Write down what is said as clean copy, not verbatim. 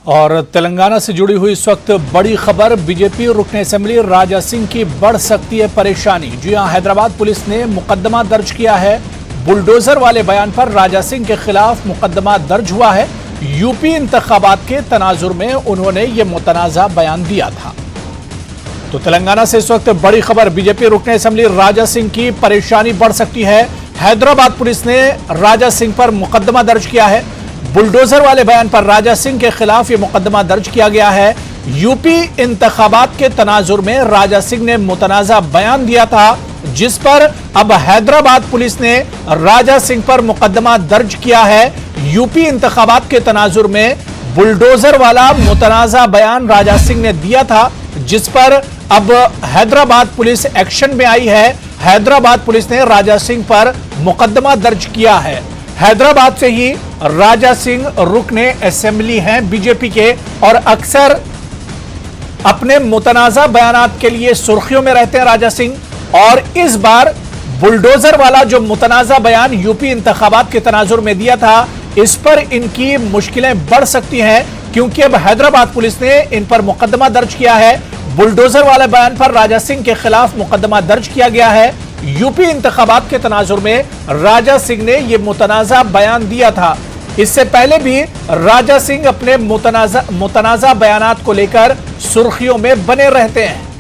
और तेलंगाना से जुड़ी हुई इस वक्त बड़ी खबर, बीजेपी रुकन असेंबली राजा सिंह की बढ़ सकती है परेशानी। जी हां, हैदराबाद पुलिस ने मुकदमा दर्ज किया है। बुलडोजर वाले बयान पर राजा सिंह के खिलाफ मुकदमा दर्ज हुआ है। यूपी इंतखाबात के तनाजुर में उन्होंने ये मुतनाज़ा बयान दिया था। तो तेलंगाना से इस वक्त बड़ी खबर, बीजेपी रुकन असेंबली राजा सिंह की परेशानी बढ़ सकती है। हैदराबाद पुलिस ने राजा सिंह पर मुकदमा दर्ज किया है। बुलडोजर वाले बयान पर राजा सिंह के खिलाफ यह मुकदमा दर्ज किया गया है। यूपी इंतखाबात के तनाजुर में राजा सिंह ने मुतनाज़ा बयान दिया था, जिस पर अब हैदराबाद पुलिस ने राजा सिंह पर मुकदमा दर्ज किया है। यूपी इंतखाबात के तनाजुर में बुलडोजर वाला मुतनाज़ा बयान राजा सिंह ने दिया था, जिस पर अब हैदराबाद पुलिस एक्शन में आई है। हैदराबाद पुलिस ने राजा सिंह पर मुकदमा दर्ज किया है। हैदराबाद से ही राजा सिंह रुकने असेंबली हैं बीजेपी के, और अक्सर अपने मुतनाज़ा बयानात के लिए सुर्खियों में रहते हैं राजा सिंह। और इस बार बुलडोजर वाला जो मुतनाज़ा बयान यूपी इंतखाबात के तनाजुर में दिया था, इस पर इनकी मुश्किलें बढ़ सकती हैं, क्योंकि अब हैदराबाद पुलिस ने इन पर मुकदमा दर्ज किया है। बुलडोजर वाले बयान पर राजा सिंह के खिलाफ मुकदमा दर्ज किया गया है। यूपी इंतखाबात के तनाजुर में राजा सिंह ने यह मुतनाज़ा बयान दिया था। इससे पहले भी राजा सिंह अपने मुतनाज़ा बयानात को लेकर सुर्खियों में बने रहते हैं।